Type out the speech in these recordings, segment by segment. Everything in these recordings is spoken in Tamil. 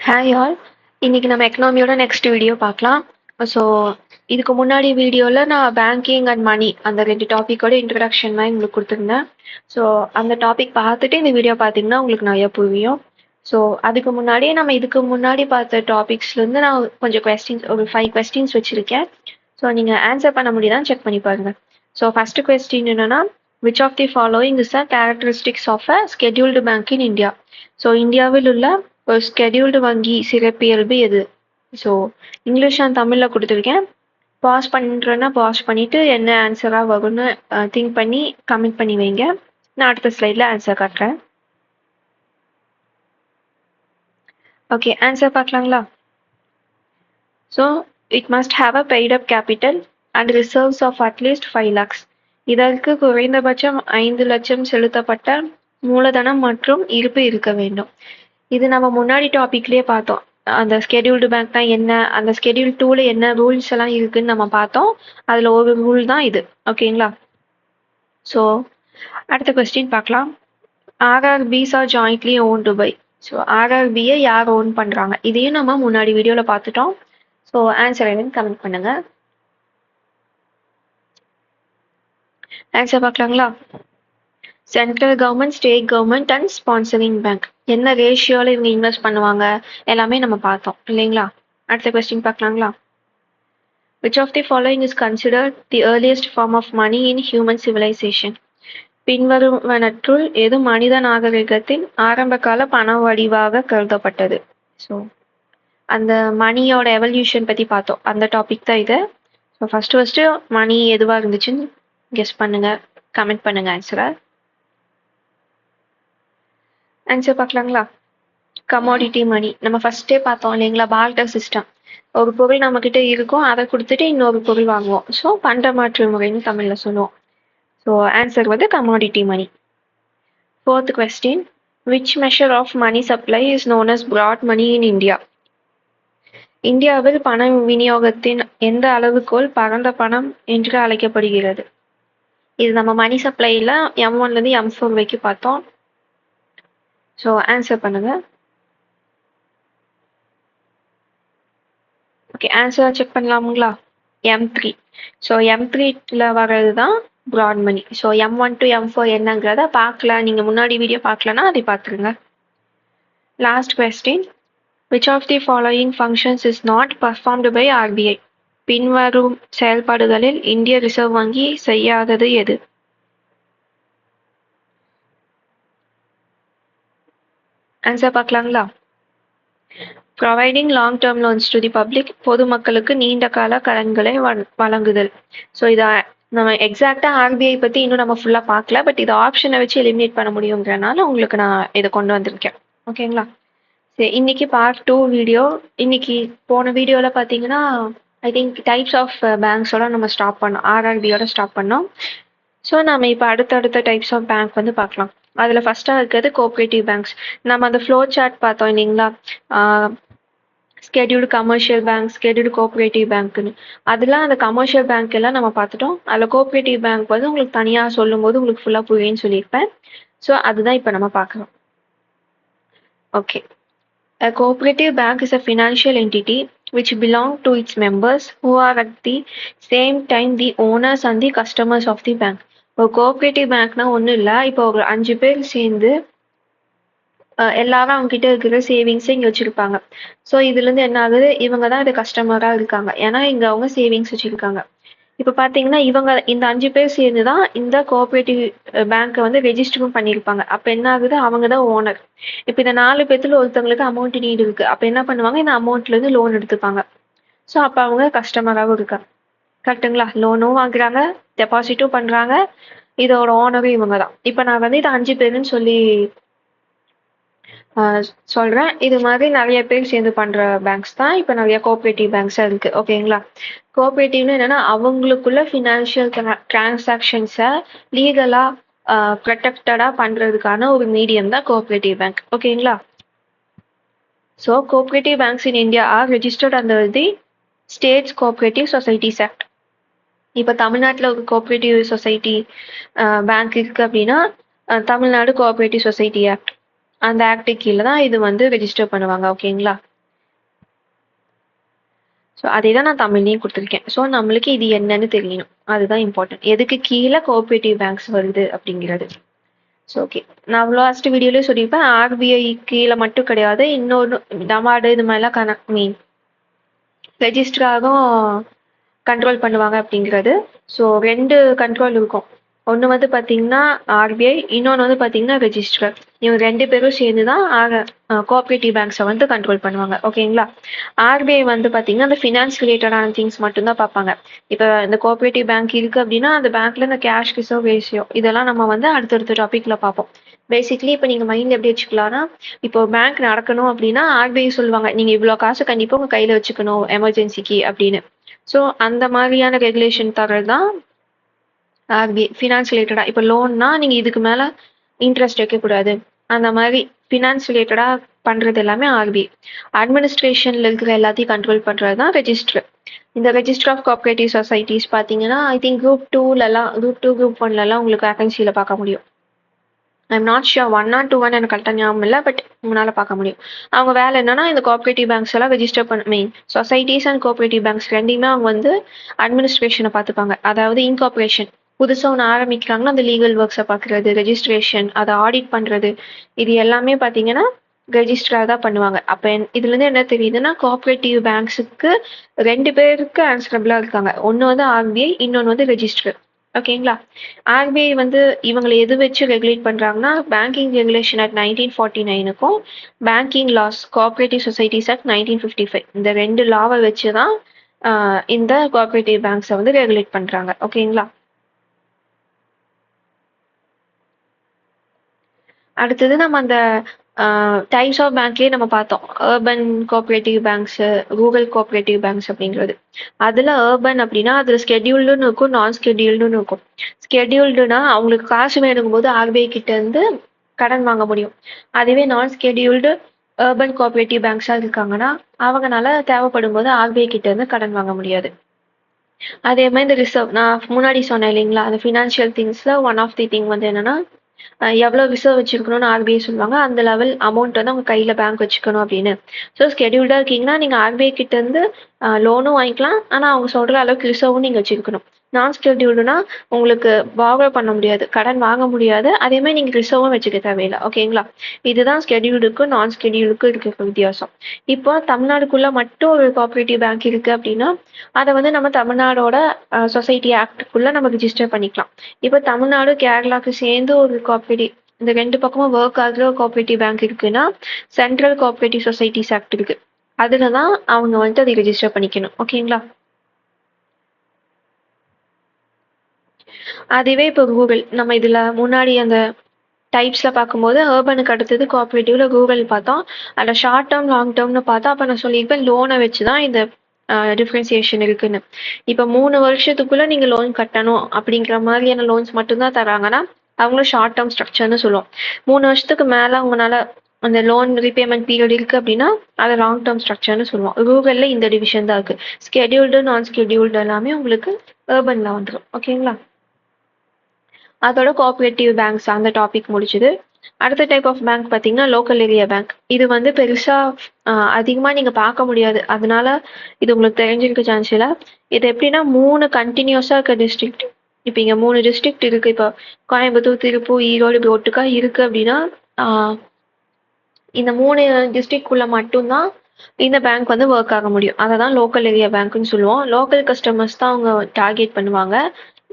Hi all. இன்னைக்கு நம்ம எக்கனாமியோட நெக்ஸ்ட் வீடியோ பார்க்கலாம். ஸோ இதுக்கு முன்னாடி வீடியோவில் நான் பேங்கிங் அண்ட் மணி அந்த 2 டாப்பிக்கோட இன்ட்ரடக்ஷன் தான் உங்களுக்கு கொடுத்துருந்தேன். ஸோ அந்த டாபிக் பார்த்துட்டு இந்த வீடியோ பார்த்தீங்கன்னா உங்களுக்கு நிறைய புரியும். ஸோ அதுக்கு முன்னாடியே நம்ம இதுக்கு முன்னாடி பார்த்த டாபிக்ஸ்லேருந்து நான் கொஞ்சம் ஒரு 5 கொஸ்டின்ஸ் வச்சுருக்கேன். ஸோ நீங்கள் ஆன்சர் பண்ண முடியுதான்னு செக் பண்ணி பாருங்கள். ஸோ ஃபஸ்ட்டு கொஸ்டின் என்னென்னா, which of the following is a characteristics of a scheduled bank in India? So இந்தியாவில் உள்ள ஒரு ஸ்கெடியூல்டு வங்கி சிறப்பியல்பு எது? ஸோ இங்கிலீஷ் நான் தமிழில் கொடுத்துருக்கேன். பாஸ் பண்ணுறேன்னா பாஸ் பண்ணிவிட்டு என்ன ஆன்சராக வரும்னு திங்க் பண்ணி கமெண்ட் பண்ணி வைங்க. நான் அடுத்த ஸ்லைடில் ஆன்சர் காட்டுறேன். ஓகே, ஆன்சர் பார்க்கலாங்களா? So it must have a paid up capital and reserves of at least 5 lakhs. இதற்கு குறைந்தபட்சம் 5 லட்சம் செலுத்தப்பட்ட மூலதனம் மற்றும் இருப்பு இருக்க வேண்டும். இது நம்ம முன்னாடி டாபிக்லேயே பார்த்தோம். அந்த ஸ்கெடியூல்டு பேங்க் தான் என்ன, அந்த ஸ்கெடியூல் 2ல என்ன ரூல்ஸ் எல்லாம் இருக்குன்னு நம்ம பார்த்தோம். அதில் ஒரு ரூல் தான் இது. ஓகேங்களா? ஸோ அடுத்த கொஸ்டின் பார்க்கலாம். RRBs are jointly owned by? So ஆர்ஆர்பியை யார் ஓன் பண்ணுறாங்க? இதையும் நம்ம முன்னாடி வீடியோவில் பார்த்துட்டோம். ஸோ ஆன்சர் என்னன்னு கமெண்ட் பண்ணுங்க. ஆன்சர் பார்க்கலாங்களா? Central government, state government and sponsoring bank. என்ன ரேஷியோவில் இவங்க இன்வெஸ்ட் பண்ணுவாங்க எல்லாமே நம்ம பார்த்தோம் இல்லைங்களா? அடுத்த கொஸ்டின் பார்க்கலாங்களா? Which of the following is considered the earliest form of money in human civilisation? பின்வருவனற்றுள் எது மனித நாகரிகத்தின் ஆரம்பகால பண வடிவாக கருதப்பட்டது? ஸோ அந்த மணியோட எவல்யூஷன் பற்றி பார்த்தோம். அந்த டாபிக் தான் இது. ஸோ ஃபஸ்ட்டு மணி எதுவாக இருந்துச்சுன்னு கெஸ் பண்ணுங்க, கமெண்ட் பண்ணுங்க ஆன்சரை. ஆன்சர் பார்க்கலாங்களா? கமாடிட்டி மணி. நம்ம ஃபர்ஸ்டே பார்த்தோம் இல்லைங்களா? Barter system. ஒரு பொருள் நம்ம கிட்ட இருக்கும், அதை கொடுத்துட்டு இன்னொரு பொருள் வாங்குவோம். ஸோ பண்ட மாற்று முறைன்னு தமிழில் சொல்லுவோம். ஸோ ஆன்சர் வந்து commodity money. 4th question, which measure of money supply is known as broad money in India? இந்தியாவில் பண விநியோகத்தின் எந்த அளவுகோல் பரந்த பணம் என்று அழைக்கப்படுகிறது? இது நம்ம மணி சப்ளைல M1லேருந்து M4 வரைக்கும் பார்த்தோம். ஸோ ஆன்சர் பண்ணுங்க. ஓகே, ஆன்சர் செக் பண்ணலாமுங்களா? M3. ஸோ M3ல வர்றது தான் broad money. So M1 to M4 என்னங்கிறத பார்க்கல, நீங்கள் முன்னாடி வீடியோ பார்க்கலன்னா அதை பார்த்துருங்க. Last question, which of the following functions is not performed by RBI? பின்வரும் செயல்பாடுகளில் இந்திய ரிசர்வ் வங்கி செய்யாதது எது? ஆன்சர் பார்க்கலாங்களா? Providing long term loans to the public. பொதுமக்களுக்கு நீண்ட கால கடன்களை வழங்குதல். ஸோ இதை நம்ம எக்ஸாக்டாக RBI பற்றி இன்னும் நம்ம ஃபுல்லாக பார்க்கல, பட் இதை ஆப்ஷனை வச்சு எலிமினேட் பண்ண முடியுங்கிறனால உங்களுக்கு நான் இதை கொண்டு வந்திருக்கேன். ஓகேங்களா? சரி, இன்னைக்கு பார்ட் 2 வீடியோ. இன்னைக்கு போன வீடியோவில் பார்த்தீங்கன்னா ஐ திங்க் டைப்ஸ் ஆஃப் பேங்க்ஸோட நம்ம ஸ்டாப் பண்ணோம், RRBயோட ஸ்டாப் பண்ணோம். ஸோ நம்ம இப்போ அடுத்தடுத்த டைப்ஸ் ஆஃப் பேங்க் வந்து பார்க்கலாம். அதில் ஃபஸ்ட்டாக இருக்கிறது கோஆப்ரேட்டிவ் பேங்க்ஸ். நம்ம அந்த ஃப்ளோ சார்ட் பார்த்தோம் இல்லைங்களா? Scheduled commercial bank, scheduled cooperative பேங்க்னு. அதெல்லாம் அந்த கமர்ஷியல் பேங்க் எல்லாம் நம்ம பார்த்துட்டோம். அதில் கோஆப்ரேட்டிவ் பேங்க் வந்து உங்களுக்கு தனியாக சொல்லும்போது உங்களுக்கு ஃபுல்லாக புரியும்னு சொல்லியிருப்பேன். ஸோ அதுதான் இப்போ நம்ம பார்க்குறோம். Okay, a cooperative bank is a financial entity which belong to its members who are at the same time the owners and the customers of the bank. ஒரு கோஆப்ரேட்டிவ் பேங்க்னா ஒன்றும் இல்லை, இப்போ ஒரு 5 பேர் சேர்ந்து எல்லாரும் அவங்க கிட்ட இருக்கிற சேவிங்ஸை இங்கே வச்சிருப்பாங்க. ஸோ இதுலேருந்து என்ன ஆகுது, இவங்க தான் இது கஸ்டமராக இருக்காங்க, ஏன்னா இங்கே அவங்க சேவிங்ஸ் வச்சிருக்காங்க. இப்போ பார்த்தீங்கன்னா இவங்க இந்த 5 பேர் சேர்ந்து தான் இந்த கோஆப்ரேட்டிவ் பேங்க்கை வந்து ரெஜிஸ்டரும் பண்ணியிருப்பாங்க. அப்போ என்ன ஆகுது, அவங்க தான் ஓனர். இப்போ இந்த 4 பேர்த்துல ஒருத்தவங்களுக்கு அமௌண்ட் நீடு இருக்கு. அப்போ என்ன பண்ணுவாங்க, இந்த அமௌண்ட்லேருந்து லோன் எடுத்துப்பாங்க. ஸோ அப்போ அவங்க கஸ்டமராகவும் இருக்காங்க. கரெக்டுங்களா? லோனும் வாங்குறாங்க, டெபாசிட்டும் பண்ணுறாங்க. இதோட ஓனரும் இவங்க தான். இப்போ நான் வந்து இது 5 பேருன்னு சொல்லி சொல்கிறேன். இது மாதிரி நிறைய பேர் சேர்ந்து பண்ணுற பேங்க்ஸ் தான் இப்போ நிறைய கோஆப்ரேட்டிவ் பேங்க்ஸாக இருக்குது. ஓகேங்களா? கோஆப்ரேட்டிவ்னு என்னென்னா அவங்களுக்குள்ள ஃபினான்ஷியல் டிரான்சாக்ஷன்ஸை லீகலாக ப்ரொடெக்டடாக பண்ணுறதுக்கான ஒரு மீடியம் தான் கோஆப்ரேட்டிவ் பேங்க். ஓகேங்களா? So cooperative banks in India are registered under the states cooperative societies act. இப்போ தமிழ்நாட்டில் ஒரு கோஆப்ரேட்டிவ் சொசைட்டி பேங்க் இருக்குது அப்படின்னா தமிழ்நாடு கோஆப்ரேட்டிவ் சொசைட்டி ஆக்ட், அந்த ஆக்டு கீழே தான் இது வந்து ரெஜிஸ்டர் பண்ணுவாங்க. ஓகேங்களா? ஸோ அதே தான் நான் தமிழ்லேயும் கொடுத்துருக்கேன். ஸோ நம்மளுக்கு இது என்னன்னு தெரியணும், அதுதான் இம்பார்ட்டன்ட். எதுக்கு கீழே கோஆப்ரேட்டிவ் பேங்க்ஸ் வருது அப்படிங்கிறது. ஸோ ஓகே, நான் லாஸ்ட் வீடியோலேயே சொல்லியிருப்பேன், ஆர்பிஐ கீழே மட்டும் கிடையாது, இன்னொன்று டமாடு இது மாதிரிலாம் ரெஜிஸ்டராகும் கண்ட்ரோல் பண்ணுவாங்க அப்படிங்கிறது. ஸோ 2 கண்ட்ரோல் இருக்கும். ஒன்று வந்து பார்த்தீங்கன்னா ஆர்பிஐ, இன்னொன்று வந்து பார்த்தீங்கன்னா ரெஜிஸ்ட்ரர். இவங்க 2 பேரும் சேர்ந்து தான் கோஆப்ரேட்டிவ் பேங்க்ஸை வந்து கண்ட்ரோல் பண்ணுவாங்க. ஓகேங்களா? ஆர்பிஐ வந்து பார்த்தீங்கன்னா அந்த ஃபினான்ஸ் ரிலேட்டடான திங்ஸ் மட்டும்தான் பார்ப்பாங்க. இப்போ இந்த கோஆப்ரேட்டிவ் பேங்க் இருக்குது அப்படின்னா அந்த பேங்க்ல இந்த கேஷ் ரிசர்வ் ரேஷியோ இதெல்லாம் நம்ம வந்து அடுத்தடுத்த டாப்பிக்கில் பார்ப்போம். பேசிக்லி இப்போ நீங்கள் மைண்ட் எப்படி வச்சுக்கலாம்னா, இப்போ பேங்க் நடக்கணும் அப்படின்னா ஆர்பிஐ சொல்லுவாங்க, நீங்கள் இவ்வளோ காசு கண்டிப்பாக உங்கள் கையில் வச்சுக்கணும் எமர்ஜென்சிக்கு அப்படின்னு. ஸோ அந்த மாதிரியான ரெகுலேஷன் தரது தான் ஆர்பிஐ. ஃபினான்ஸ் ரிலேட்டடாக இப்போ லோன்னா நீங்கள் இதுக்கு மேலே இன்ட்ரெஸ்ட் வைக்கக்கூடாது, அந்த மாதிரி ஃபினான்ஸ் ரிலேட்டடாக பண்ணுறது எல்லாமே ஆர்பிஐ. அட்மினிஸ்ட்ரேஷனில் இருக்கிற எல்லாத்தையும் கண்ட்ரோல் பண்ணுறது தான் ரெஜிஸ்டர். இந்த ரெஜிஸ்டர் ஆஃப் கோஆப்ரேட்டிவ் சொசைட்டிஸ் பார்த்தீங்கன்னா ஐ திங்க் குரூப் 2லலாம், குரூப் 2 குரூப் 1லலாம் உங்களுக்கு வேகன்சியில் பார்க்க முடியும். ஐம் நாட் ஷியோர் 1 or 2 எனக்கு கரெக்டாக ஞாபகம் இல்லை, பட் உங்களால் பார்க்க முடியும். அவங்க வேலை என்னன்னா இந்த கோஆப்ரேட்டிவ் பேங்க்ஸ் எல்லாம் register societies and cooperative banks ரெண்டையுமே அவங்க வந்து அட்மினிஸ்ட்ரேஷனை பார்த்துப்பாங்க. அதாவது இன்கார்பரேஷன் புதுசாக ஒன்று ஆரம்பிக்கிறாங்கன்னா அந்த லீகல் ஒர்க்ஸை பார்க்குறது, ரெஜிஸ்ட்ரேஷன், அதை ஆடிட் பண்ணுறது, இது எல்லாமே பார்த்தீங்கன்னா ரெஜிஸ்டராக தான் பண்ணுவாங்க. அப்போ இதுலேருந்து என்ன தெரியுதுன்னா கோஆப்ரேட்டிவ் பேங்க்ஸுக்கு 2 பேருக்கு ஆன்சரபிளாக இருக்காங்க. ஒன்று வந்து ஆர்பிஐ, இன்னொன்று வந்து ரெஜிஸ்டர். ஓகேங்களா? ஆர்பிஐ வந்து இவங்களை எது வச்சு ரெகுலேட் பண்ணுறாங்கன்னா பேங்கிங் ரெகுலேஷன் ஆக்ட் 1949க்கும் banking laws cooperative societies act 1955 இந்த 2 லாவை வச்சு தான் இந்த கோஆப்ரேட்டிவ் பேங்க்ஸை வந்து ரெகுலேட் பண்ணுறாங்க. ஓகேங்களா? அடுத்தது நம்ம அந்த டைப்ஸ் ஆஃப் பேங்க்லேயே நம்ம பார்த்தோம், urban cooperative banks, rural cooperative banks அப்படிங்கிறது. அதில் அர்பன் அப்படின்னா அதில் ஸ்கெடியூல்டுன்னு இருக்கும், நான் ஸ்கெடியூல்டுன்னு இருக்கும். ஸ்கெடியூல்டுனா அவங்களுக்கு காசு வேணுங்கும் போது ஆர்பிஐ கிட்ட இருந்து கடன் வாங்க முடியும். அதுவே நான் ஸ்கெடியூல்டு அர்பன் கோஆப்ரேட்டிவ் பேங்க்ஸாக இருக்காங்கன்னா அவங்களால தேவைப்படும் போது ஆர்பிஐ கிட்ட இருந்து கடன் வாங்க முடியாது. அதே மாதிரி இந்த ரிசர்வ் நான் முன்னாடி சொன்னேன் இல்லைங்களா, அந்த ஃபினான்ஷியல் திங்ஸில் ஒன் ஆஃப் தி திங் வந்து என்னன்னா எவ்வளோ ரிசர்வ் வச்சுருக்கணும்னு ஆர்பிஐ சொல்லுவாங்க, அந்த லெவல் அமௌண்ட் வந்து அவங்க கையில் பேங்க் வச்சுக்கணும் அப்படின்னு. ஸோ ஸ்கெடியூல்டாக இருக்கீங்கன்னா நீங்கள் ஆர்பிஐ கிட்டேருந்து லோனும் வாங்கிக்கலாம், ஆனால் அவங்க சொல்கிற அளவுக்கு ரிசர்வும் நீங்கள் வச்சுருக்கணும். நான் ஸ்கெடியூல்டுனா உங்களுக்கு பாரோ பண்ண முடியாது, கடன் வாங்க முடியாது, அதேமாதிரி நீங்கள் ரிசர்வும் வச்சுக்க தேவையில்லை. ஓகேங்களா? இதுதான் ஸ்கெடியூல்டுக்கும் நான் ஸ்கெடியூலுக்கும் இருக்கிற வித்தியாசம். இப்போ தமிழ்நாடுக்குள்ளே மட்டும் ஒரு கோஆப்ரேட்டிவ் பேங்க் இருக்குது அப்படின்னா அதை வந்து நம்ம தமிழ்நாடோட சொசைட்டி ஆக்டுக்குள்ளே நம்ம ரிஜிஸ்டர் பண்ணிக்கலாம். இப்போ தமிழ்நாடு கேரளாவுக்கு சேர்ந்து ஒரு கோஆப்ரேட்டிவ் இந்த 2 பக்கமும் ஒர்க் ஆகுற கோஆப்ரேட்டிவ் பேங்க் இருக்குன்னா சென்ட்ரல் கோஆப்ரேட்டிவ் சொசைட்டிஸ் ஆக்ட் இருக்கு, அதில் தான் அவங்க வந்துட்டு அதை ரெஜிஸ்டர் பண்ணிக்கணும். ஓகேங்களா? அதுவே இப்போ ரூரல் நம்ம இதில் முன்னாடி அந்த டைப்ஸில் பார்க்கும்போது அர்பனுக்கு அடுத்தது கோஆப்ரேட்டிவ்ல ரூரல் பார்த்தோம். அதில் ஷார்ட் டேர்ம் லாங் டேர்ம்னு பார்த்தா அப்போ நான் சொல்லியிருப்பேன் லோனை வச்சு தான் இந்த டிஃப்ரென்சியேஷன் இருக்குன்னு. இப்போ 3 வருஷத்துக்குள்ளே நீங்கள் லோன் கட்டணும் அப்படிங்கிற மாதிரியான லோன்ஸ் மட்டும்தான் தராங்கன்னா அவங்களும் ஷார்ட் டேர்ம் ஸ்ட்ரக்சர்னு சொல்லுவோம். 3 வருஷத்துக்கு மேலே அவங்களால அந்த லோன் ரீபேமெண்ட் பீரியட் இருக்குது அப்படின்னா அதை லாங் டேர்ம் ஸ்ட்ரக்சர்னு சொல்லுவோம். ரூரலில் இந்த டிவிஷன் தான் இருக்குது. ஸ்கெடியூல்டு நான் ஸ்கெடியூல்டு எல்லாமே உங்களுக்கு அர்பனில் வந்துடும். ஓகேங்களா? அதோட கோஆப்ரேட்டிவ் பேங்க்ஸ் அந்த டாபிக் முடிச்சுது. அடுத்த டைப் ஆஃப் பேங்க் பார்த்தீங்கன்னா லோக்கல் ஏரியா பேங்க். இது வந்து பெருசாக அதிகமாக நீங்கள் பார்க்க முடியாது, அதனால இது உங்களுக்கு தெரிஞ்சிருக்க சான்ஸ் இல்லை. இது எப்படின்னா 3 கண்டினியூஸாக இருக்க டிஸ்ட்ரிக்ட். இப்போ இங்கே 3 டிஸ்ட்ரிக்ட் இருக்குது. இப்போ கோயம்புத்தூர், திருப்பூர், ஈரோடு இப்படி ஒட்டுக்கா இருக்குது அப்படின்னா இந்த 3 டிஸ்ட்ரிக்ட்குள்ளே மட்டும்தான் இந்த பேங்க் வந்து ஒர்க் ஆக முடியும். அதை தான் லோக்கல் ஏரியா பேங்க்னு சொல்லுவோம். லோக்கல் கஸ்டமர்ஸ் தான் அவங்க டார்கெட் பண்ணுவாங்க.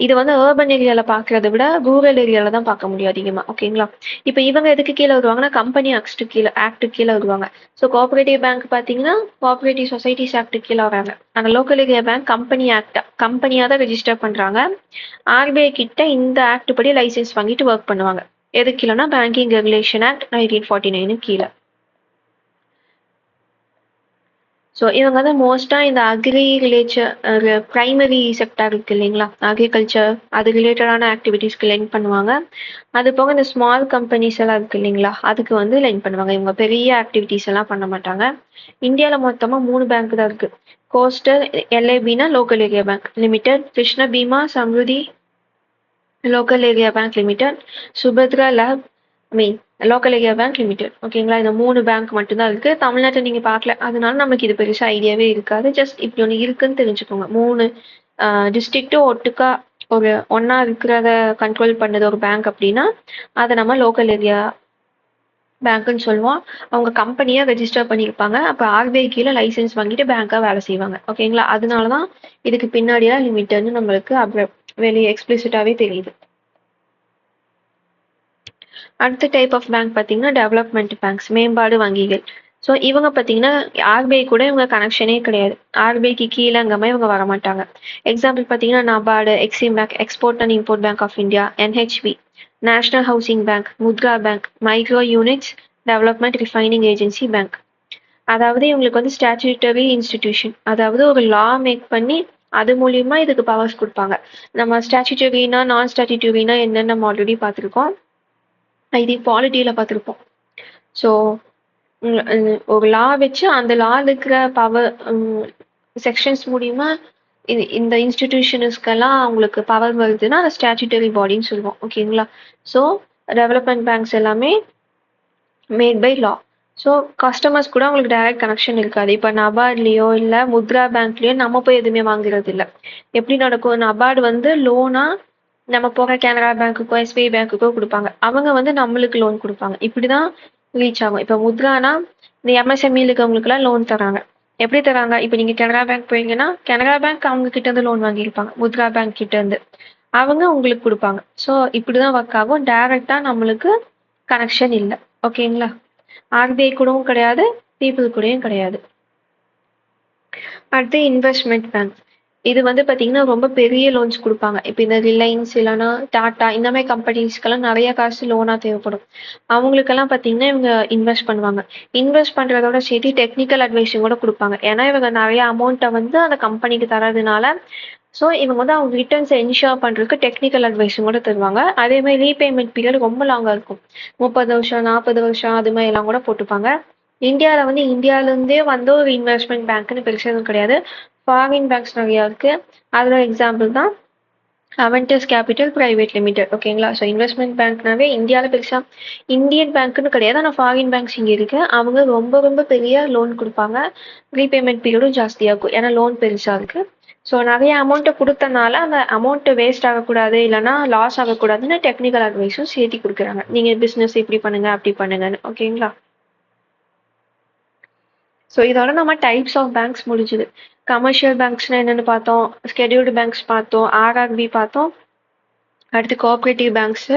இது வந்து அர்பன் ஏரியாவில் பார்க்குறத விட ரூரல் ஏரியாவில் தான் பார்க்க முடியும் அதிகமாக. ஓகேங்களா? இப்போ இவங்க எதுக்கு கீழே வருவாங்கன்னா கம்பெனி ஆக்ட் கீழே வருவாங்க. ஸோ கோஆப்ரேட்டிவ் பேங்க் பார்த்தீங்கன்னா கோஆப்ரேட்டிவ் சொசைட்டிஸ் ஆக்ட் கீழே வராங்க. அந்த லோக்கல் ஏரியா பேங்க் கம்பெனியாக தான் ரெஜிஸ்டர் பண்ணுறாங்க. ஆர்பிஐ கிட்ட இந்த ஆக்ட் படி லைசன்ஸ் வாங்கிட்டு ஒர்க் பண்ணுவாங்க. எது கீழேனா பேங்கிங் ரெகுலேஷன் ஆக்ட் 1949 கீழே. ஸோ இவங்க வந்து மோஸ்ட்டாக இந்த அக்ரி ப்ரைமரி செக்டார் இருக்குது இல்லைங்களா, அக்ரிகல்ச்சர் அது ரிலேட்டடான ஆக்டிவிட்டீஸ்க்கு லைன் பண்ணுவாங்க. அது போக இந்த ஸ்மால் கம்பெனிஸ் எல்லாம் இருக்குது இல்லைங்களா, அதுக்கு வந்து லைன் பண்ணுவாங்க. இவங்க பெரிய ஆக்டிவிட்டீஸ் எல்லாம் பண்ண மாட்டாங்க. இந்தியாவில் மொத்தமாக 3 பேங்க் தான் இருக்குது. கோஸ்டல் எல்ஐபினா local area bank limited, Krishna Bhima Samruddhi local area bank limited, Subhadra லேப் லோக்கல் ஏரியா பேங்க் லிமிடெட். ஓகேங்களா, இந்த 3 பேங்க் மட்டும்தான் இருக்கு. தமிழ்நாட்டை நீங்க பார்க்கல, அதனால நமக்கு இது பெருசா ஐடியாவே இருக்காது. ஜஸ்ட் இப்படி ஒன்று இருக்குன்னு தெரிஞ்சுக்கோங்க. 3 டிஸ்ட்ரிக்ட்டும் ஒட்டுக்கா ஒரு ஒன்னா இருக்கிறத கண்ட்ரோல் பண்ணது ஒரு பேங்க் அப்படின்னா அதை நம்ம லோக்கல் ஏரியா பேங்க்னு சொல்லுவோம். அவங்க கம்பெனியா ரெஜிஸ்டர் பண்ணியிருப்பாங்க. அப்போ ஆர்பிஐ கீழே லைசன்ஸ் வாங்கிட்டு பேங்காக வேலை செய்வாங்க. ஓகேங்களா, அதனால தான் இதுக்கு பின்னாடியா லிமிட்டட்னு நம்மளுக்கு வெளியே எக்ஸ்பிளிசிட்டாவே தெரியுது. அடுத்த டைப் ஆஃப் பேங்க் பார்த்தீங்கன்னா டெவலப்மெண்ட் பேங்க்ஸ், மேம்பாடு வங்கிகள். ஸோ இவங்க பார்த்தீங்கன்னா ஆர்பிஐ கூட இவங்க கனெக்ஷனே கிடையாது. ஆர்பிஐக்கு கீழேங்கமே இவங்க வரமாட்டாங்க. எக்ஸாம்பிள் பார்த்தீங்கன்னா NABARD, EXIM bank, export and import bank of India, NHB, national housing bank, Mudra bank, micro units development refining agency bank. அதாவது இவங்களுக்கு வந்து ஸ்டாச்சுட்டரி இன்ஸ்டிடியூஷன், அதாவது ஒரு லா மேக் பண்ணி அது மூலியமா இதுக்கு பவர்ஸ் கொடுப்பாங்க. நம்ம ஸ்டாச்சுட்டரினா நான் ஸ்டாச்சுட்டரினா என்னன்னு நம்ம ஆல்ரெடி பார்த்துருக்கோம். இது பாலிட்டியில பார்த்துருப்போம். ஸோ ஒரு லா வச்சு அந்த லா இருக்கிற பவர் செக்ஷன்ஸ் மூலியமா இந்த இன்ஸ்டிடியூஷன்ஸ்க்கெல்லாம் அவங்களுக்கு பவர் வருதுன்னா அதை ஸ்டாச்சுட்டரி பாடின்னு சொல்லுவோம். ஓகேங்களா, ஸோ டெவலப்மெண்ட் பேங்க்ஸ் எல்லாமே made by law. So customers கூட அவங்களுக்கு டைரக்ட் கனெக்ஷன் இருக்காது. இப்போ நபார்ட்லேயோ இல்லை முத்ரா பேங்க்லேயோ நம்ம போய் எதுவுமே வாங்குறது இல்லை. எப்படி நடக்கும், நபார்டு வந்து லோனா நம்ம போகிற கனரா பேங்க்குக்கோ எஸ்பிஐ பேங்க்குக்கோ கொடுப்பாங்க. அவங்க வந்து நம்மளுக்கு லோன் கொடுப்பாங்க. இப்படிதான் ரீச் ஆகும். இப்போ முத்ரானா இந்த எம்எஸ்எம்இ இருக்கவங்களுக்குலாம் லோன் தராங்க. எப்படி தராங்க, இப்போ நீங்க கனரா பேங்க் போறீங்கன்னா கனரா பேங்க் அவங்க கிட்ட இருந்து லோன் வாங்கியிருப்பாங்க, முத்ரா பேங்க் கிட்ட இருந்து அவங்க உங்களுக்கு கொடுப்பாங்க. ஸோ இப்படிதான் ஒர்க் ஆகும். டைரக்டா நம்மளுக்கு கனெக்ஷன் இல்லை. ஓகேங்களா, ஆர்பிஐ கூடவும் கிடையாது, பீப்புள் கூடயும் கிடையாது. அடுத்து இன்வெஸ்ட்மெண்ட் பேங்க். இது வந்து பார்த்தீங்கன்னா ரொம்ப பெரிய லோன்ஸ் கொடுப்பாங்க. இப்போ இந்த ரிலையன்ஸ் இல்லைன்னா டாட்டா இந்த மாதிரி கம்பெனிஸ்க்கெல்லாம் நிறைய காசு லோனாக தேவைப்படும். அவங்களுக்கெல்லாம் பார்த்தீங்கன்னா இவங்க இன்வெஸ்ட் பண்ணுவாங்க. இன்வெஸ்ட் பண்ணுறதோட சேர்த்து டெக்னிக்கல் அட்வைஸும் கூட கொடுப்பாங்க. ஏன்னா இவங்க நிறைய அமௌண்ட்டை வந்து அந்த கம்பெனிக்கு தரதுனால ஸோ இவங்க வந்து அவங்க ரிட்டர்ன்ஸை என்ஷூர் பண்ணுறதுக்கு டெக்னிக்கல் அட்வைஸும் கூட தருவாங்க. அதே மாதிரி ரீபேமெண்ட் பீரியட் ரொம்ப லாங்காக இருக்கும். 30 வருஷம் 40 வருஷம் அது மாதிரி எல்லாம் கூட போட்டுப்பாங்க. இந்தியாவில் வந்து இந்தியாவிலேருந்தே வந்து ஒரு இன்வெஸ்ட்மெண்ட் பேங்க்னு பெருசாக எதுவும் கிடையாது. ஃபாரின் பேங்க்ஸ் நிறையா இருக்குது. அதில் எக்ஸாம்பிள் தான் அவென்டஸ் கேபிட்டல் பிரைவேட் லிமிடெட். ஓகேங்களா, ஸோ இன்வெஸ்ட்மெண்ட் பேங்க்னாவே இந்தியாவில் பெருசாக இந்தியன் பேங்க்னு கிடையாது, ஆனால் ஃபாரின் பேங்க்ஸ் இங்கே இருக்குது. அவங்க ரொம்ப ரொம்ப பெரிய லோன் கொடுப்பாங்க. ரீபேமெண்ட் பீரியடும் ஜாஸ்தியாக இருக்கும், ஏன்னா லோன் பெருசாக இருக்குது. ஸோ நிறைய அமௌண்ட்டை கொடுத்தனால அந்த அமௌண்ட்டு வேஸ்ட் ஆகக்கூடாது இல்லைனா லாஸ் ஆகக்கூடாதுன்னு டெக்னிக்கல் அட்வைஸும் சேர்த்து கொடுக்குறாங்க. நீங்கள் பிஸ்னஸ் இப்படி பண்ணுங்க அப்படி பண்ணுங்கன்னு. ஓகேங்களா, ஸோ இதோட நம்ம டைப்ஸ் ஆஃப் பேங்க்ஸ் முடிஞ்சுது. கமர்ஷியல் பேங்க்ஸ்னா என்னென்னு பார்த்தோம், ஸ்கெடியூல்டு பேங்க்ஸ் பார்த்தோம், ஆர்ஆர்பி பார்த்தோம். அடுத்து cooperative banks,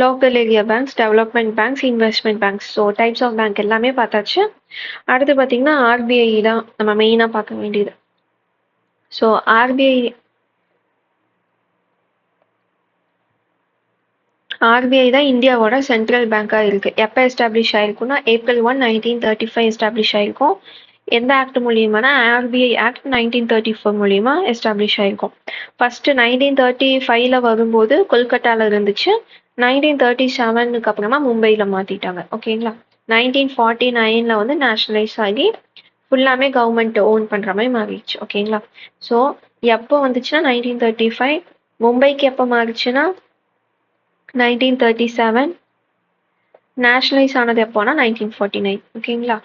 local area banks, development banks, investment banks. So types of bank எல்லாமே பார்த்தாச்சு. அடுத்து பார்த்தீங்கன்னா ஆர்பிஐ தான் நம்ம மெயினாக பார்க்க வேண்டியது. ஸோ ஆர்பிஐ தான் இந்தியாவோட சென்ட்ரல் பேங்காக இருக்குது. எப்போ எஸ்டாப்ளிஷ் ஆயிருக்குன்னா April 1, 1935 எஸ்டாப்ளிஷ் ஆயிருக்கும். எந்த ஆக்ட் மூலியமானா ஆர்பிஐ ஆக்ட் 1934 மூலியமா எஸ்டாப்ளிஷ் ஆயிருக்கும். ஃபர்ஸ்ட் 1935ல வரும்போது கொல்கட்டால இருந்துச்சு. 1937க்கு அப்புறமா மும்பையில் மாற்றிட்டாங்க. ஓகேங்களா, 1949ல வந்து நேஷனலைஸ் ஆகி ஃபுல்லாமே கவர்மெண்ட் ஓன் பண்ணுற மாதிரி மாறிடுச்சு. ஓகேங்களா, ஸோ எப்போ வந்துச்சுன்னா 1935, மும்பைக்கு எப்போ மாறிச்சுன்னா 1937, நேஷனலைஸ் ஆனது எப்போனா 1949. ஓகேங்களா,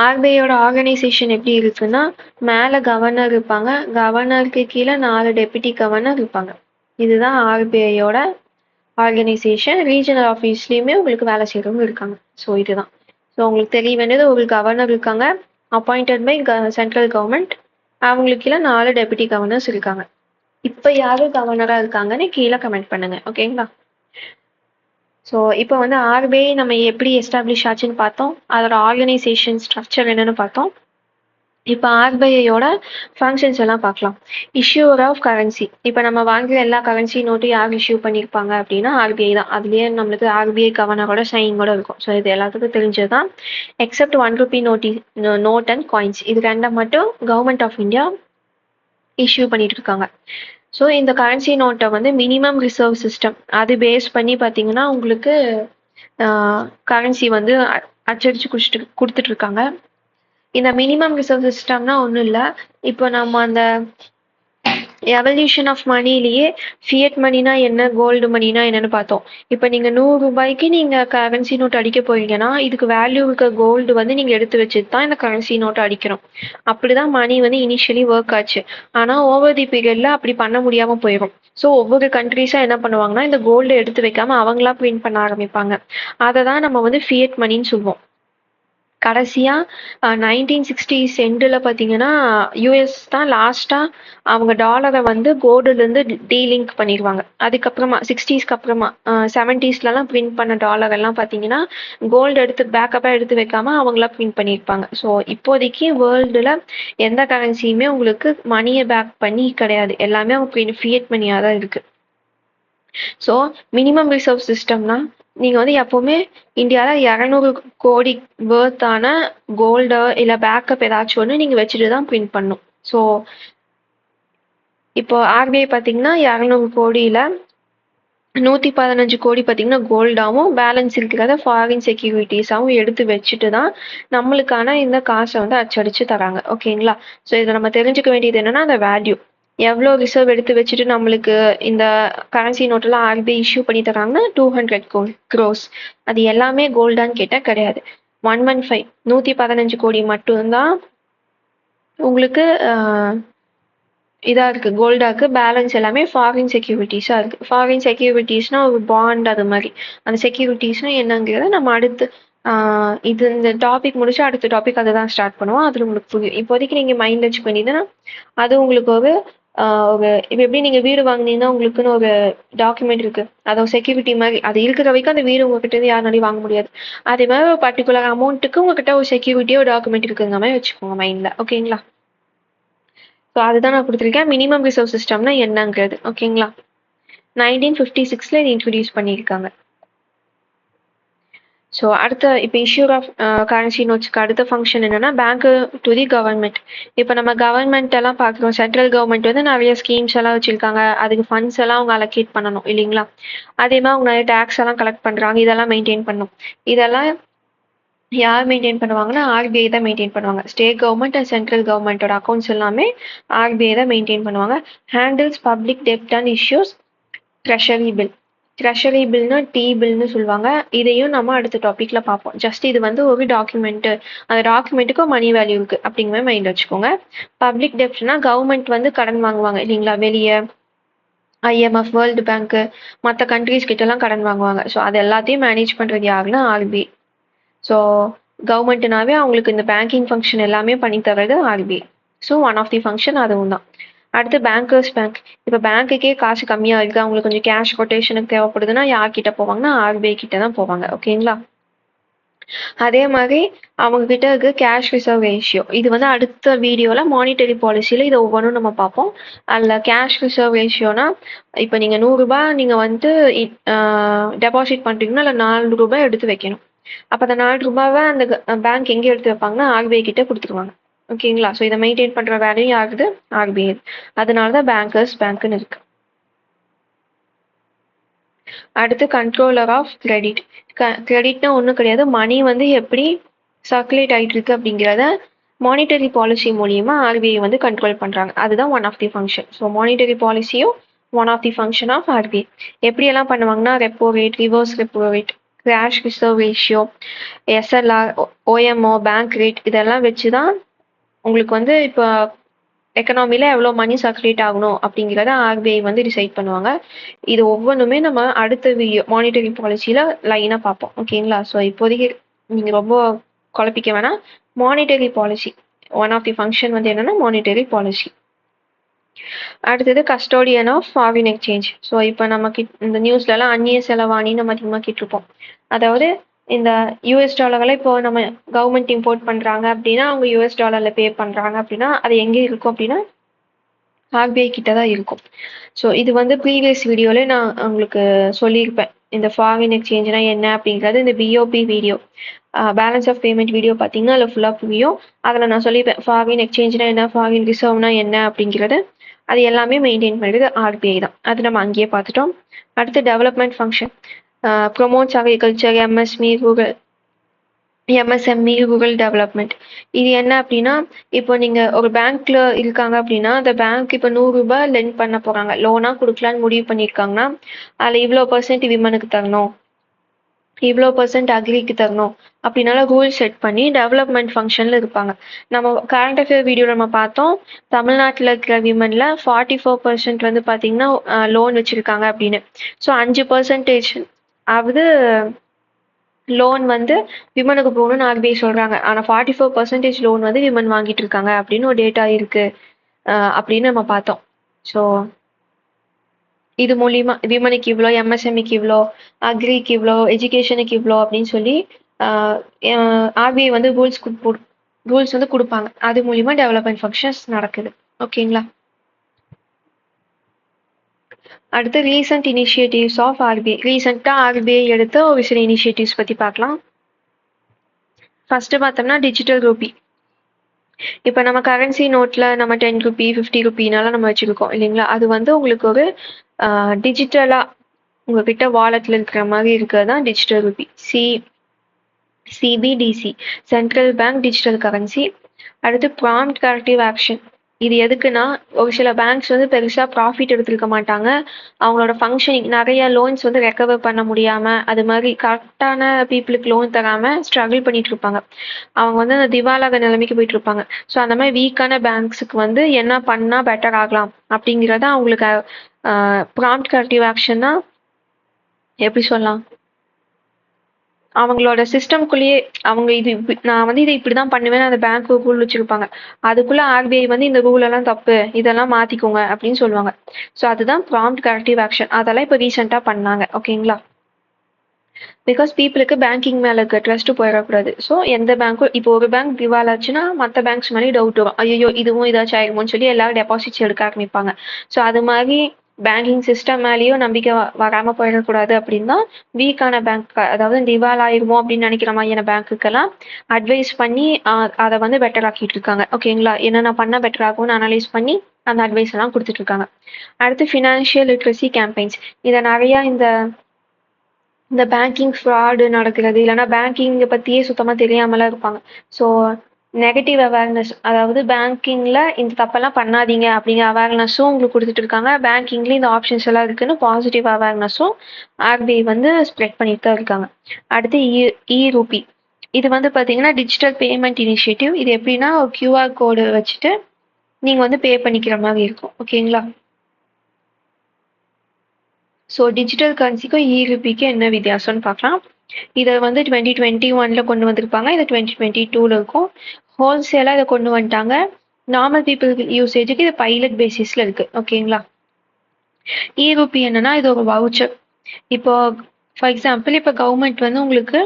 ஆர்பிஐயோட ஆர்கனைசேஷன் எப்படி இருக்குன்னா மேலே கவர்னர் இருப்பாங்க, கவர்னருக்கு கீழே 4 டெப்யூட்டி கவர்னர் இருப்பாங்க. இதுதான் ஆர்பிஐயோட ஆர்கனைசேஷன். ரீஜனல் ஆஃபீஸ்லேயுமே உங்களுக்கு வேலை செய்கிறவங்க இருக்காங்க. ஸோ இதுதான். ஸோ உங்களுக்கு தெரிய வேண்டியது, ஒரு கவர்னர் இருக்காங்க அப்பாயிண்டட் பை சென்ட்ரல் கவர்மெண்ட், அவங்களுக்கு கீழே 4 டெப்யூட்டி கவர்னர்ஸ் இருக்காங்க. இப்போ யாரு கவர்னராக இருக்காங்கன்னு கீழே கமெண்ட் பண்ணுங்க. ஓகேங்களா, ஸோ இப்போ வந்து ஆர்பிஐ நம்ம எப்படி எஸ்டாப்ளிஷ் ஆச்சுன்னு பார்த்தோம், அதோட ஆர்கனைசேஷன் ஸ்ட்ரக்சர் என்னன்னு பார்த்தோம். இப்போ ஆர்பிஐயோட ஃபங்க்ஷன்ஸ் எல்லாம் பார்க்கலாம். Issuer of currency. இப்போ நம்ம வாங்குற எல்லா கரன்சி நோட்டும் யார் இஷ்யூ பண்ணியிருப்பாங்க அப்படின்னா ஆர்பிஐ தான். அதுலேயே நம்மளுக்கு ஆர்பிஐ கவர்னரோட சைன் கூட இருக்கும். ஸோ இது எல்லாத்துக்கும் தெரிஞ்சது தான். எக்ஸப்ட் ₹1 நோட் அண்ட் காயின்ஸ், இது ரெண்டை மட்டும் கவர்மெண்ட் ஆஃப் இந்தியா இஷ்யூ பண்ணிட்டு இருக்காங்க. ஸோ இந்த கரன்சி நோட்டை வந்து மினிமம் ரிசர்வ் சிஸ்டம் அது பேஸ் பண்ணி பார்த்தீங்கன்னா உங்களுக்கு கரன்சி வந்து அச்சடிச்சு கொடுத்துட்டு இருக்காங்க. இந்த மினிமம் ரிசர்வ் சிஸ்டம்னா ஒன்றும் இல்லை, இப்போ நம்ம அந்த எவல்யூஷன் ஆஃப் மணிலேயே ஃபியட் மணினா என்ன, கோல்டு மணினா என்னன்னு பார்த்தோம். இப்போ நீங்கள் ரூ. 100 நீங்கள் கரன்சி நோட் அடிக்க போறீங்கன்னா இதுக்கு வேல்யூ இருக்க கோல்டு வந்து நீங்கள் எடுத்து வச்சுட்டு தான் இந்த கரன்சி நோட் அடிக்கிறோம். அப்படிதான் மணி வந்து இனிஷியலி ஒர்க் ஆச்சு. ஆனால் ஓவர் தி பீரியட்ல அப்படி பண்ண முடியாமல் போயிடும். ஸோ ஒவ்வொரு கண்ட்ரீஸாக என்ன பண்ணுவாங்கன்னா இந்த கோல்டு எடுத்து வைக்காம அவங்களா பிரிண்ட் பண்ண ஆரம்பிப்பாங்க. அதை தான் நம்ம வந்து ஃபியட் மணின்னு சொல்லுவோம். கடைசியாக 1960s எண்டில் பார்த்தீங்கன்னா யூஎஸ் தான் லாஸ்ட்டாக அவங்க டாலரை வந்து கோல்டுலேருந்து டீலிங்க் பண்ணிடுவாங்க. அதுக்கப்புறமா 60ஸ்க்கு அப்புறமா 70ஸ்லலாம் பிரிண்ட் பண்ண டாலர் எல்லாம் பார்த்தீங்கன்னா கோல்டு எடுத்து பேக்கப்பாக எடுத்து வைக்காம அவங்களா பிரிண்ட் பண்ணியிருப்பாங்க. ஸோ இப்போதைக்கு வேர்ல்டில் எந்த கரன்சியுமே உங்களுக்கு மணியை பேக் பண்ணி கிடையாது. எல்லாமே அவங்க ஃபியட் மணியாக தான் இருக்குது. ஸோ மினிமம் ரிசர்வ் சிஸ்டம்னா நீங்கள் வந்து எப்போவுமே இந்தியாவில் 200 கோடி வேர்த்தான கோல்டோ இல்லை பேக்கப் ஏதாச்சும் ஒன்று நீங்கள் வச்சுட்டு தான் பிரிண்ட் பண்ணும். ஸோ இப்போ ஆர்பிஐ பார்த்தீங்கன்னா 200 கோடியில் 115 கோடி பார்த்தீங்கன்னா கோல்டாகவும் பேலன்ஸ் இருக்கிறத ஃபாரின் செக்யூரிட்டிஸாகவும் எடுத்து வச்சுட்டு தான் நம்மளுக்கான இந்த காசை வந்து அச்சடிச்சு தராங்க. ஓகேங்களா? ஸோ இதை நம்ம தெரிஞ்சுக்க வேண்டியது என்னன்னா அந்த வேல்யூ எவ்வளோ ரிசர்வ் எடுத்து வச்சுட்டு நம்மளுக்கு இந்த கரன்சி நோட்டெல்லாம் ஆர்பிஐ இஷ்யூ பண்ணி தராங்கன்னா 200 crores. அது எல்லாமே கோல்டான்னு கேட்டால் கிடையாது. 115 115 கோடி மட்டும்தான் உங்களுக்கு இதாக இருக்குது, கோல்டாக இருக்குது. பேலன்ஸ் எல்லாமே ஃபாரின் செக்யூரிட்டிஸாக இருக்குது. ஃபாரின் செக்யூரிட்டிஸ்னால் ஒரு பாண்ட் அது மாதிரி. அந்த செக்யூரிட்டிஸ்னால் என்னங்கிறத நம்ம அடுத்து இது இந்த டாபிக் முடிச்சு அடுத்த டாபிக் அதை தான் ஸ்டார்ட் பண்ணுவோம். அதில் உங்களுக்கு புரியும். இப்போதைக்கு நீங்கள் மைண்ட் வச்சு பண்ணிங்கன்னா அது உங்களுக்கு ஒரு இப்போ எப்படி நீங்கள் வீடு வாங்கினீங்கன்னா உங்களுக்குன்னு ஒரு டாக்குமெண்ட் இருக்குது, அது செக்யூரிட்டி மாதிரி. அது இருக்கிற வரைக்கும் அந்த வீடு உங்ககிட்ட இருந்து யாருனாலையும் வாங்க முடியாது. அதே மாதிரி ஒரு பர்டிகுலர் அமௌண்ட்டுக்கு உங்ககிட்ட ஒரு செக்யூரிட்டியோ ஒரு டாக்குமெண்ட் இருக்குங்க மாதிரி வச்சுக்கோங்க மைண்டில். ஓகேங்களா? ஸோ அதுதான் நான் கொடுத்துருக்கேன் மினிமம் ரிசர்வ் சிஸ்டம்னா என்னங்கிறது. ஓகேங்களா? 1956 இது இன்ட்ரடியூஸ் பண்ணியிருக்காங்க. ஸோ அடுத்த இப்போ இஷ்யூ ஆஃப் கரன்சி நோட்ஸ்க்கு அடுத்த ஃபங்க்ஷன் என்னன்னா பேங்க் டு தி கவர்மெண்ட். இப்போ நம்ம கவர்மெண்ட் எல்லாம் பார்க்குறோம், சென்ட்ரல் கவர்மெண்ட் வந்து நிறைய ஸ்கீம்ஸ் எல்லாம் வச்சிருக்காங்க. அதுக்கு ஃபண்ட்ஸ் எல்லாம் அவங்க அலோகேட் பண்ணணும் இல்லைங்களா? அதே மாதிரி அவங்க நிறைய டேக்ஸ் எல்லாம் கலெக்ட் பண்ணுறாங்க, இதெல்லாம் மெயின்டைன் பண்ணணும். இதெல்லாம் யார் மெயின்டைன் பண்ணுவாங்கன்னா ஆர்பிஐ தான் மெயின்டைன் பண்ணுவாங்க. ஸ்டேட் கவர்மெண்ட் அண்ட் சென்ட்ரல் கவர்மெண்ட்டோட அக்கௌண்ட்ஸ் எல்லாமே ஆர்பிஐ தான் மெயின்டைன் பண்ணுவாங்க. ஹேண்டில்ஸ் பப்ளிக் டெப்ட் and issues treasury bill. Treasury பில்னா டி பில்னு சொல்லுவாங்க. இதையும் நம்ம அடுத்த டாபிக்ல பார்ப்போம். ஜஸ்ட் இது வந்து ஒரு டாக்குமெண்ட், அந்த டாக்குமெண்ட்டுக்கும் மணி வேல்யூ இருக்கு அப்படிங்கிற மாதிரி மைண்ட் வச்சுக்கோங்க. பப்ளிக் டெப்ட்னா கவர்மெண்ட் வந்து கடன் வாங்குவாங்க இல்லைங்களா? வெளியே IMF, வேர்ல்டு பேங்க், மற்ற கண்ட்ரிஸ் கிட்ட எல்லாம் கடன் வாங்குவாங்க. ஸோ அது எல்லாத்தையும் மேனேஜ் பண்றது யாருன்னா ஆர்பிஐ. ஸோ கவர்மெண்ட்னாவே அவங்களுக்கு இந்த பேங்கிங் ஃபங்க்ஷன் எல்லாமே பண்ணி தர்றது RBI. So one of the function அதுவும் தான். அடுத்து பேங்கர்ஸ் பேங்க். இப்போ பேங்க்குக்கே காசு கம்மியாக இருக்குது, அவங்களுக்கு கொஞ்சம் கேஷ் கொட்டேஷனுக்கு தேவைப்படுதுன்னா யார்கிட்ட போவாங்கன்னா ஆர்பிஐ கிட்ட தான் போவாங்க. ஓகேங்களா? அதே மாதிரி அவங்க கிட்ட இருக்கு கேஷ் ரிசர்வ் ரேஷியோ. இது வந்து அடுத்த வீடியோவில் மானிட்டரி பாலிசியில் இதை ஒவ்வொன்றும் நம்ம பார்ப்போம். அதில் கேஷ் ரிசர்வ் ரேஷியோனா இப்போ நீங்கள் 100 ரூபாய் நீங்கள் வந்து டெபாசிட் பண்ணுறீங்கன்னா அதில் 4 ரூபாய் எடுத்து வைக்கணும். அப்போ அந்த 4 ரூபாவை அந்த பேங்க் எங்கே எடுத்து வைப்பாங்கன்னா ஆர்பிஐ கிட்ட கொடுத்துருவாங்க. ஓகேங்களா? ஸோ இதை மெயின்டைன் பண்ணுற வேலையும் ஆகுது ஆர்பிஐ. அதனால தான் பேங்கர்ஸ் பேங்க்னு இருக்கு. அடுத்து கண்ட்ரோலர் ஆஃப் கிரெடிட். கிரெடிட்னா ஒன்றும் கிடையாது, மணி வந்து எப்படி சர்க்குலேட் ஆகிட்டு இருக்கு அப்படிங்கிறத மானிட்டரி பாலிசி மூலியமா ஆர்பிஐ வந்து கண்ட்ரோல் பண்ணுறாங்க. அதுதான் one of the function. So monetary பாலிசியும் one of the function of RBI. எப்படியெல்லாம் பண்ணுவாங்கன்னா repo rate, reverse repo rate, cash reserve ratio, SLR, OMO, bank rate இதெல்லாம் வச்சு தான் உங்களுக்கு வந்து இப்போ எக்கனாமியில் எவ்வளோ மணி சர்க்குலேட் ஆகணும் அப்படிங்கிறத ஆர்பிஐ வந்து டிசைட் பண்ணுவாங்க. இது ஒவ்வொன்றுமே நம்ம அடுத்த வீடியோ மானிட்டரி பாலிசியில் லைனாக பார்ப்போம். ஓகேங்களா? ஸோ இப்போதைக்கு நீங்கள் ரொம்ப குழப்பிக்க வேணாம். Monetary policy one of the function வந்து என்னென்னா மானிட்டரி பாலிசி. அடுத்தது custodian of foreign exchange. So இப்போ நம்ம இந்த நியூஸ்லலாம் அந்நிய செலவாணி நம்ம அதிகமாக கேட்டிருப்போம். அதாவது இந்த US டாலர்களை இப்போ நம்ம கவர்மெண்ட் இம்போர்ட் பண்ணுறாங்க அப்படின்னா அவங்க US டாலரில் பே பண்ணுறாங்க அப்படின்னா அது எங்கே இருக்கும் அப்படின்னா ஆர்பிஐ கிட்ட தான் இருக்கும். ஸோ இது வந்து ப்ரீவியஸ் வீடியோவில் நான் உங்களுக்கு சொல்லியிருப்பேன். இந்த ஃபாரின் எக்ஸ்சேஞ்ச்னா என்ன அப்படிங்கிறது இந்த BOP video, balance of payment video பார்த்தீங்கன்னா அதில் ஃபுல்லாக புரியும். அதில் நான் சொல்லியிருப்பேன் ஃபாரின் எக்ஸ்சேஞ்ச்னா என்ன, ஃபாரின் ரிசர்வ்னா என்ன அப்படிங்கிறது. அது எல்லாமே மெயின்டைன் பண்ணுறது ஆர்பிஐ தான். அது நம்ம அங்கேயே பார்த்துட்டோம். அடுத்து development function, promotes agriculture, MSME, rural MSME, rural development. இது என்ன அப்படின்னா, இப்போ நீங்க ஒரு பேங்க்ல இருக்காங்க அப்படின்னா, அந்த பேங்க் இப்போ ₹100 லெண்ட் பண்ண போறாங்க. லோனா குடுக்கலான்னு முடிவு பண்ணியிருக்காங்கன்னா, அதுல இவ்வளோ பெர்சென்ட் விமனுக்கு தரணும், இவ்வளோ பெர்சென்ட் அக்ரிக்கு தரணும் அப்படின்னால ரூல் செட் பண்ணி டெவலப்மெண்ட் ஃபங்க்ஷன்ல இருப்பாங்க. நம்ம கரண்ட் அஃபேர் வீடியோல நம்ம பார்த்தோம், தமிழ்நாட்டுல இருக்கிற விமன்ல 44% வந்து பாத்தீங்கன்னா லோன் வச்சிருக்காங்க அப்படின்னு. ஸோ 5% ஆவது லோன் வந்து விமனுக்கு போகணும்னு ஆர்பிஐ சொல்றாங்க. ஆனா 44% லோன் வந்து விமன் வாங்கிட்டு இருக்காங்க அப்படின்னு ஒரு டேட்டா இருக்கு அப்படின்னு நம்ம பார்த்தோம். ஸோ இது மூலியமா விமனுக்கு இவ்வளோ, எம்எஸ்எம்இக்கு இவ்வளோ, அக்ரிக்கு இவ்வளோ, எஜுகேஷனுக்கு இவ்வளோ அப்படின்னு சொல்லி ஆர்பிஐ வந்து ரூல்ஸ் வந்து கொடுப்பாங்க. அது மூலியமா டெவலப்மெண்ட் ஃபங்க்ஷன்ஸ் நடக்குது. ஓகேங்களா? அடுத்து ரீசன்ட் இனிஷியேட்டிவ்ஸ் ஆஃப் ஆர்பிஐ. ரீசெண்டாக ஆர்பிஐ எடுத்த ஒரு சில இனிஷியேட்டிவ்ஸ் பற்றி பார்க்கலாம். ஃபர்ஸ்ட் பார்த்தோம்னா டிஜிட்டல் ரூபி. இப்போ நம்ம கரன்சி நோட்ல நம்ம 10 ரூபி 50 ரூபினால நம்ம வச்சிருக்கோம் இல்லைங்களா? அது வந்து உங்களுக்கு ஒரு டிஜிட்டலா உங்ககிட்ட வாலெட்ல இருக்கிற மாதிரி இருக்கிறது தான் digital Ruby. CBDC, central bank digital currency. அடுத்து ப்ராம்ப்ட் கரெக்டிவ் ஆக்ஷன். இது எதுக்குன்னா, ஒரு சில பேங்க்ஸ் வந்து பெருசா ப்ராஃபிட் எடுத்திருக்க மாட்டாங்க. அவங்களோட ஃபங்க்ஷனிங் நிறைய லோன்ஸ் வந்து ரெக்கவர் பண்ண முடியாம, அது மாதிரி கரெக்டான பீப்புளுக்கு லோன் தராம ஸ்ட்ரகிள் பண்ணிட்டு இருப்பாங்க. அவங்க வந்து அந்த திவாலாக நிலைமைக்கு போயிட்டு இருப்பாங்க. ஸோ அந்த மாதிரி வீக்கான பேங்க்ஸுக்கு வந்து என்ன பண்ணா பெட்டர் ஆகலாம் அப்படிங்கிறத அவங்களுக்கு ப்ராம்ப்ட் கரெக்டிவ் ஆக்ஷன்னா எப்படி சொல்லலாம், அவங்களோட சிஸ்டம்குள்ளேயே அவங்க நான் வந்து இதை இப்படிதான் பண்ணுவேன் அந்த பேங்க் ரூல் வச்சிருப்பாங்க. அதுக்குள்ள ஆர்பிஐ வந்து இந்த ரூல் எல்லாம் தப்பு, இதெல்லாம் மாத்திக்கோங்க அப்படின்னு சொல்லுவாங்க. ஸோ அதுதான் ப்ராம்ப்ட் கரெக்டிவ் ஆக்ஷன். அதெல்லாம் இப்போ ரீசெண்டா பண்ணாங்க. ஓகேங்களா? பிகாஸ் பீப்புளுக்கு பேங்கிங் மேல இருக்க ட்ரஸ்ட் போயிடக்கூடாது. ஸோ எந்த பேங்க்கும் இப்போ ஒரு பேங்க் திவால் ஆச்சுன்னா மற்ற பேங்க்ஸ் மேலே டவுட் வரும். ஐயோ இதுவும் ஏதாச்சும் ஆயிருமோன்னு சொல்லி எல்லாரும் டெபாசிட்ஸ் எடுக்க ஆரம்பிப்பாங்க. ஸோ அது மாதிரி பேங்கிங் சிஸ்டம் மேலேயும் நம்பிக்கை வராம போயிடக்கூடாது அப்படின்னு தான் வீக்கான பேங்க், அதாவது திவால் ஆயிருமோ அப்படின்னு நினைக்கிற மாதிரியான பேங்க்குக்கெல்லாம் அட்வைஸ் பண்ணி அதை வந்து பெட்டர் ஆக்கிட்டு இருக்காங்க. ஓகேங்களா? என்னென்ன பண்ண பெட்டர் ஆகும்னு அனலைஸ் பண்ணி அந்த அட்வைஸ் எல்லாம் கொடுத்துட்டு இருக்காங்க. அடுத்து ஃபினான்ஷியல் லிட்ரஸி கேம்பெயின்ஸ். இதை நிறைய இந்த பேங்கிங் ஃப்ராடு நடக்கிறது, இல்லைன்னா பேங்கிங்கை பற்றியே சுத்தமாக தெரியாமலாம் இருப்பாங்க. ஸோ நெகட்டிவ் அவேர்னஸ், அதாவது பேங்கிங்கில் இந்த தப்பெல்லாம் பண்ணாதீங்க அப்படிங்கிற அவேர்னஸும் உங்களுக்கு கொடுத்துட்டு இருக்காங்க. பேங்கிங்லேயும் இந்த ஆப்ஷன்ஸ் எல்லாம் இருக்குன்னு பாசிட்டிவ் அவேர்னஸும் ஆர்பிஐ வந்து ஸ்ப்ரெட் பண்ணிட்டு தான் இருக்காங்க. அடுத்து இ ரூபி. இது வந்து பார்த்தீங்கன்னா டிஜிட்டல் பேமெண்ட் இனிஷியேட்டிவ். இது எப்படின்னா ஒரு கியூஆர் கோடு வச்சுட்டு நீங்கள் வந்து பே பண்ணிக்கிற மாதிரி இருக்கும். ஓகேங்களா? ஸோ டிஜிட்டல் கரன்சிக்கும் இ-ரூபிக்கும் என்ன வித்தியாசம்னு பார்க்கலாம். இதை வந்து 2021 கொண்டு வந்திருப்பாங்க. இது 2022 இருக்கும். ஹோல்சேலாக இதை கொண்டு வந்துட்டாங்க. நார்மல் பீப்புள் யூசேஜுக்கு இது பைலட் பேசிஸ்ல இருக்கு. ஓகேங்களா? இ-ரூபி என்னன்னா இது ஒரு வவுச்சர். இப்போ ஃபார் எக்ஸாம்பிள் இப்போ கவர்மெண்ட் வந்து உங்களுக்கு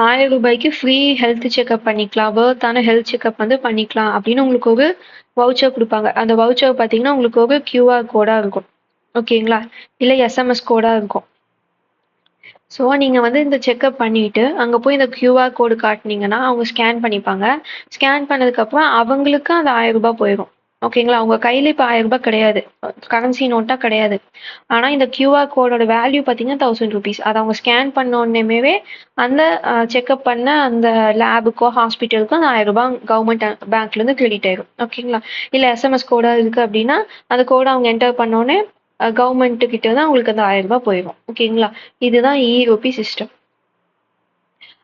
₹1000 ஃப்ரீ ஹெல்த் செக்அப் பண்ணிக்கலாம், பர்த்தான ஹெல்த் செக்அப் வந்து பண்ணிக்கலாம் அப்படின்னு உங்களுக்கு ஒரு வவுச்சர் கொடுப்பாங்க. அந்த வவுச்சர் பார்த்தீங்கன்னா உங்களுக்கு ஒரு கியூஆர் கோடாக இருக்கும். ஓகேங்களா? இல்லை எஸ்எம்எஸ் கோடாக இருக்கும். ஸோ நீங்கள் வந்து இந்த செக்அப் பண்ணிவிட்டு அங்கே போய் இந்த கியூஆர் கோடு காட்டினீங்கன்னா அவங்க ஸ்கேன் பண்ணிப்பாங்க. ஸ்கேன் பண்ணதுக்கப்புறம் அவங்களுக்கு அந்த ₹1000 போயிடும். ஓகேங்களா? அவங்க கையில் இப்போ ₹1000 கிடையாது, கரன்சி நோட்டாக கிடையாது. ஆனால் இந்த கியூஆர் கோடோட வேல்யூ பார்த்தீங்கன்னா ₹1000. அதை அவங்க ஸ்கேன் பண்ண உடனேமே அந்த செக்அப் பண்ண அந்த லேபுக்கோ ஹாஸ்பிட்டலுக்கோ அந்த ₹1000 கவர்மெண்ட் பேங்க்லேருந்து கிரெடிட் ஆயிடும். ஓகேங்களா? இல்லை எஸ்எம்எஸ் கோடாக இருக்குது அப்படின்னா அந்த கோடை அவங்க என்டர் பண்ணோடனே கவர்மெண்ட் கிட்ட தான் உங்களுக்கு அந்த ₹1000 போயிடும். ஓகேங்களா? இதுதான் இ-ரூபி சிஸ்டம்.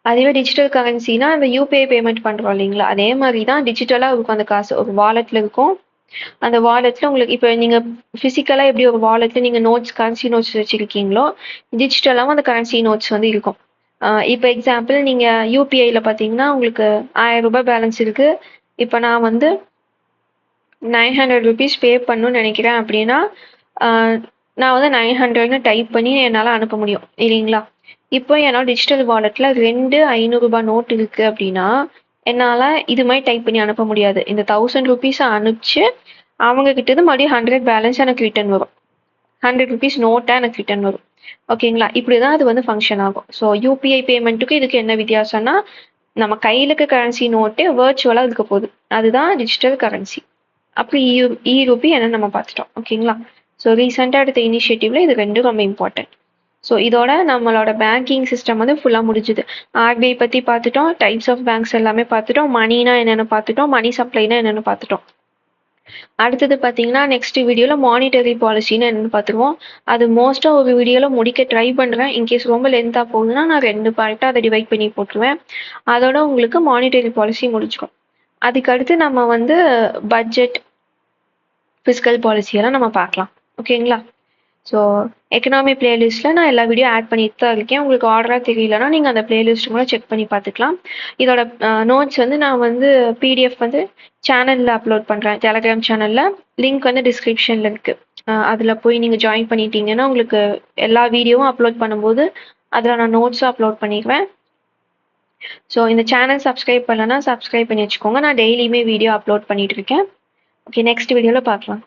அதுவே டிஜிட்டல் கரன்சினா அந்த யூபிஐ பேமெண்ட் பண்றோம் இல்லைங்களா? அதே மாதிரி தான் டிஜிட்டலா இருக்கும். அந்த காசு ஒரு வாலெட்ல இருக்கும். அந்த வாலெட்ல உங்களுக்கு இப்போ நீங்க பிசிக்கலா எப்படி ஒரு வாலெட்ல நீங்க நோட்ஸ், கரன்சி நோட்ஸ் வச்சிருக்கீங்களோ, டிஜிட்டலாவும் அந்த கரன்சி நோட்ஸ் வந்து இருக்கும். இப்போ எக்ஸாம்பிள் நீங்க யூபிஐல பாத்தீங்கன்னா உங்களுக்கு ₹1000 பேலன்ஸ் இருக்கு. இப்போ நான் வந்து ₹900 பே பண்ணணும்னு நினைக்கிறேன் அப்படின்னா நான் வந்து 900ன்னு டைப் பண்ணி என்னால் அனுப்ப முடியும் இல்லைங்களா? இப்போ என்னோட டிஜிட்டல் வாலெட்ல 2 ₹500 நோட் இருக்கு அப்படின்னா என்னால் இது மாதிரி டைப் பண்ணி அனுப்ப முடியாது. இந்த ₹1000 அனுப்பிச்சு அவங்க கிட்ட மறுபடியும் 100 பேலன்ஸ் எனக்கு ரிட்டர்ன் வரும். ₹100 நோட்டாக எனக்கு ரிட்டர்ன் வரும். ஓகேங்களா? இப்படிதான் அது வந்து ஃபங்க்ஷன் ஆகும். ஸோ யூபிஐ பேமெண்ட்டுக்கு இதுக்கு என்ன வித்தியாசம்னா நம்ம கையில் இருக்க கரன்சி நோட்டு வேர்ச்சுவலாக இருக்க போகுது. அதுதான் டிஜிட்டல் கரன்சி. அப்படி இ-ரூபி என்ன நம்ம பார்த்துட்டோம். ஓகேங்களா? ஸோ ரீசெண்டாக எடுத்த இனிஷியேட்டிவ்ல இது ரெண்டும் ரொம்ப இம்பார்ட்டன்ட். ஸோ இதோட நம்மளோட பேங்கிங் சிஸ்டம் வந்து ஃபுல்லாக முடிஞ்சுது. ஆர்பிஐ பற்றி பார்த்துட்டோம், டைப்ஸ் ஆஃப் பேங்க்ஸ் எல்லாமே பார்த்துட்டோம், மணினா என்னென்னு பார்த்துட்டோம், மணி சப்ளைனா என்னென்னு பார்த்துட்டோம். அடுத்தது பார்த்தீங்கன்னா நெக்ஸ்ட் வீடியோவில் மானிட்டரி பாலிசின்னு என்னென்னு பார்த்துருவோம். அது மோஸ்ட்டாக ஒரு வீடியோவில் முடிக்க ட்ரை பண்ணுறேன். இன்கேஸ் ரொம்ப லென்த்தாக போகுதுன்னா நான் 2 பார்ட்டாக அதை டிவைட் பண்ணி போட்டுருவேன். அதோட உங்களுக்கு மானிட்டரி பாலிசி முடிச்சிடும். அதுக்கடுத்து நம்ம வந்து பட்ஜெட், ஃபிஸ்கல் பாலிசியெல்லாம் நம்ம பார்க்கலாம். ஓகேங்களா? ஸோ எக்கனாமி பிளேலிஸ்ட்டில் நான் எல்லா வீடியோ ஆட் பண்ணிட்டு தான் இருக்கேன். உங்களுக்கு ஆர்டராக தெரியலன்னா நீங்கள் அந்த பிளேலிஸ்ட் கூட செக் பண்ணி பார்த்துக்கலாம். இதோட நோட்ஸ் வந்து நான் வந்து பிடிஎஃப் வந்து சேனலில் அப்லோட் பண்ணுறேன், டெலகிராம் சேனலில். லிங்க் வந்து டிஸ்கிரிப்ஷனில் இருக்குது. அதில் போய் நீங்கள் ஜாயின் பண்ணிட்டீங்கன்னா உங்களுக்கு எல்லா வீடியோவும் அப்லோட் பண்ணும்போது அதில் நான் நோட்ஸும் அப்லோட் பண்ணிடுவேன். ஸோ இந்த சேனல் சப்ஸ்கிரைப் பண்ணலன்னா சப்ஸ்கிரைப் பண்ணி வச்சுக்கோங்க. நான் டெய்லியுமே வீடியோ அப்லோட் பண்ணிட்டு இருக்கேன். ஓகே, நெக்ஸ்ட் வீடியோவில் பார்க்கலாம்.